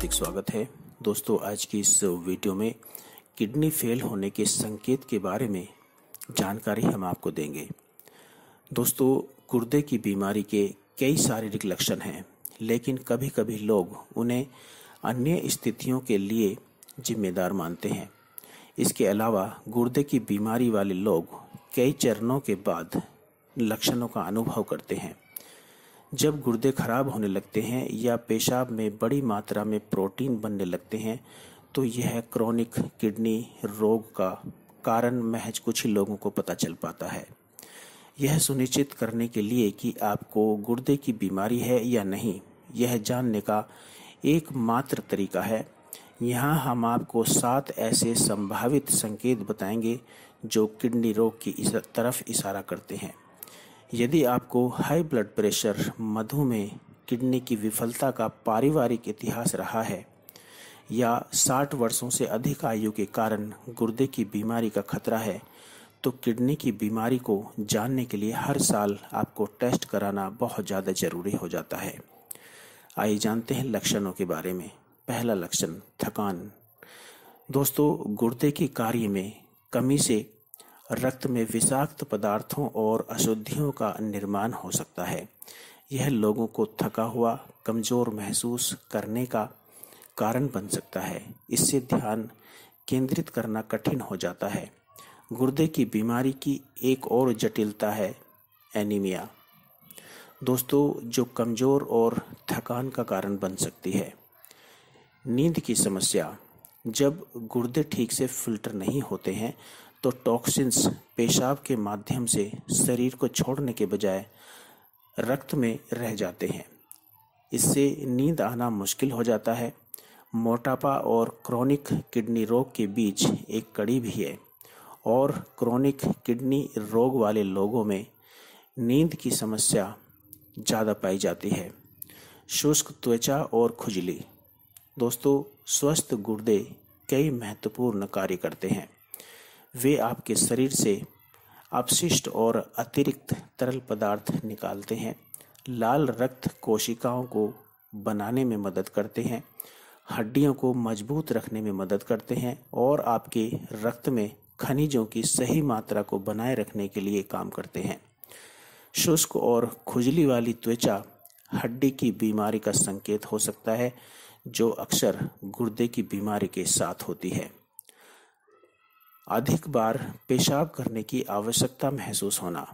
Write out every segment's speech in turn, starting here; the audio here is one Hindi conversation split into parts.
हार्दिक स्वागत है। दोस्तों, आज की इस वीडियो में किडनी फेल होने के संकेत के बारे में जानकारी हम आपको देंगे। दोस्तों, गुर्दे की बीमारी के कई शारीरिक लक्षण हैं, लेकिन कभी कभी लोग उन्हें अन्य स्थितियों के लिए जिम्मेदार मानते हैं। इसके अलावा गुर्दे की बीमारी वाले लोग कई चरणों के बाद लक्षणों का अनुभव करते हैं। जब गुर्दे खराब होने लगते हैं या पेशाब में बड़ी मात्रा में प्रोटीन बनने लगते हैं, तो यह क्रोनिक किडनी रोग का कारण महज कुछ ही लोगों को पता चल पाता है। यह सुनिश्चित करने के लिए कि आपको गुर्दे की बीमारी है या नहीं, यह जानने का एकमात्र तरीका है। यहाँ हम आपको 7 ऐसे संभावित संकेत बताएंगे जो किडनी रोग की तरफ इशारा करते हैं। यदि आपको हाई ब्लड प्रेशर, मधुमेह, किडनी की विफलता का पारिवारिक इतिहास रहा है या 60 वर्षों से अधिक आयु के कारण गुर्दे की बीमारी का खतरा है, तो किडनी की बीमारी को जानने के लिए हर साल आपको टेस्ट कराना बहुत ज़्यादा जरूरी हो जाता है। आइए जानते हैं लक्षणों के बारे में। पहला लक्षण, थकान। दोस्तों, गुर्दे के कार्य में कमी से रक्त में विषाक्त पदार्थों और अशुद्धियों का निर्माण हो सकता है। यह लोगों को थका हुआ, कमजोर महसूस करने का कारण बन सकता है। इससे ध्यान केंद्रित करना कठिन हो जाता है। गुर्दे की बीमारी की एक और जटिलता है एनीमिया, दोस्तों, जो कमजोर और थकान का कारण बन सकती है। नींद की समस्या। जब गुर्दे ठीक से फिल्टर नहीं होते हैं तो टॉक्सिन्स पेशाब के माध्यम से शरीर को छोड़ने के बजाय रक्त में रह जाते हैं। इससे नींद आना मुश्किल हो जाता है। मोटापा और क्रोनिक किडनी रोग के बीच एक कड़ी भी है, और क्रोनिक किडनी रोग वाले लोगों में नींद की समस्या ज़्यादा पाई जाती है। शुष्क त्वचा और खुजली। दोस्तों, स्वस्थ गुर्दे कई महत्वपूर्ण कार्य करते हैं। वे आपके शरीर से अपशिष्ट और अतिरिक्त तरल पदार्थ निकालते हैं, लाल रक्त कोशिकाओं को बनाने में मदद करते हैं, हड्डियों को मजबूत रखने में मदद करते हैं और आपके रक्त में खनिजों की सही मात्रा को बनाए रखने के लिए काम करते हैं। शुष्क और खुजली वाली त्वचा हड्डी की बीमारी का संकेत हो सकता है, जो अक्सर गुर्दे की बीमारी के साथ होती है। अधिक बार पेशाब करने की आवश्यकता महसूस होना।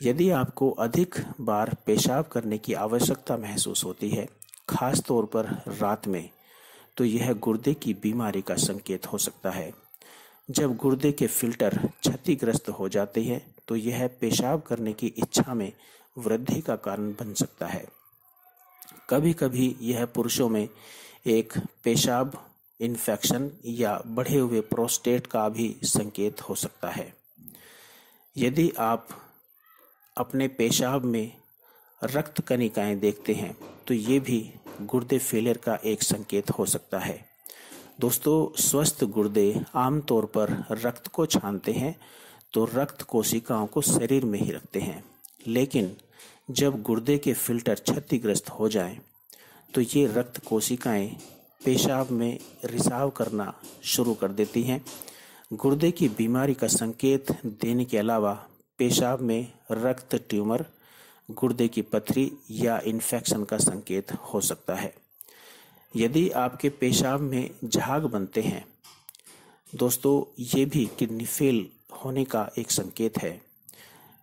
यदि आपको अधिक बार पेशाब करने की आवश्यकता महसूस होती है, खास तौर पर रात में, तो यह गुर्दे की बीमारी का संकेत हो सकता है। जब गुर्दे के फिल्टर क्षतिग्रस्त हो जाते हैं तो यह पेशाब करने की इच्छा में वृद्धि का कारण बन सकता है। कभी कभी यह पुरुषों में एक पेशाब इन्फेक्शन या बढ़े हुए प्रोस्टेट का भी संकेत हो सकता है। यदि आप अपने पेशाब में रक्त कणिकाएं देखते हैं तो ये भी गुर्दे फेलियर का एक संकेत हो सकता है। दोस्तों, स्वस्थ गुर्दे आमतौर पर रक्त को छानते हैं तो रक्त कोशिकाओं को शरीर में ही रखते हैं, लेकिन जब गुर्दे के फिल्टर क्षतिग्रस्त हो जाएं, तो ये रक्त कोशिकाएं पेशाब में रिसाव करना शुरू कर देती हैं। गुर्दे की बीमारी का संकेत देने के अलावा पेशाब में रक्त ट्यूमर, गुर्दे की पथरी या इन्फेक्शन का संकेत हो सकता है। यदि आपके पेशाब में झाग बनते हैं, दोस्तों, ये भी किडनी फेल होने का एक संकेत है।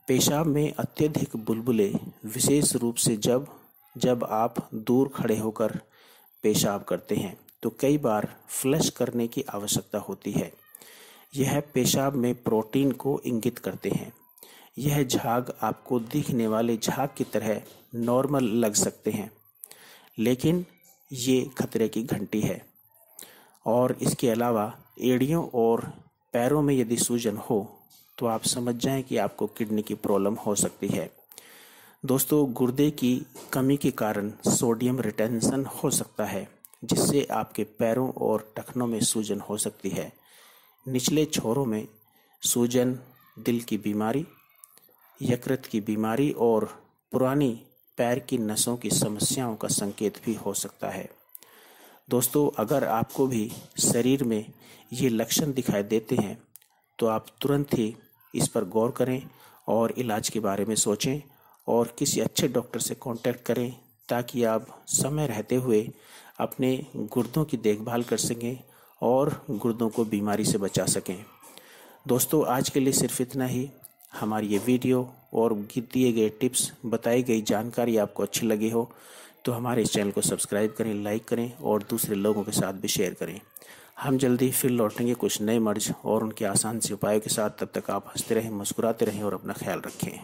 पेशाब में अत्यधिक बुलबुले, विशेष रूप से जब आप दूर खड़े होकर पेशाब करते हैं, तो कई बार फ्लश करने की आवश्यकता होती है। यह पेशाब में प्रोटीन को इंगित करते हैं। यह झाग आपको दिखने वाले झाग की तरह नॉर्मल लग सकते हैं, लेकिन ये खतरे की घंटी है। और इसके अलावा एड़ियों और पैरों में यदि सूजन हो तो आप समझ जाएं कि आपको किडनी की प्रॉब्लम हो सकती है। दोस्तों, गुर्दे की कमी के कारण सोडियम रिटेंशन हो सकता है, जिससे आपके पैरों और टखनों में सूजन हो सकती है। निचले छोरों में सूजन दिल की बीमारी, यकृत की बीमारी और पुरानी पैर की नसों की समस्याओं का संकेत भी हो सकता है। दोस्तों, अगर आपको भी शरीर में ये लक्षण दिखाई देते हैं तो आप तुरंत ही इस पर गौर करें और इलाज के बारे में सोचें और किसी अच्छे डॉक्टर से कांटेक्ट करें, ताकि आप समय रहते हुए अपने गुर्दों की देखभाल कर सकें और गुर्दों को बीमारी से बचा सकें। दोस्तों, आज के लिए सिर्फ इतना ही। हमारी ये वीडियो और दिए गए टिप्स, बताई गई जानकारी आपको अच्छी लगी हो तो हमारे इस चैनल को सब्सक्राइब करें, लाइक करें और दूसरे लोगों के साथ भी शेयर करें। हम जल्दी फिर लौटेंगे कुछ नए मर्ज और उनके आसान से उपायों के साथ। तब तक आप हंसते रहें, मुस्कुराते रहें और अपना ख्याल रखें।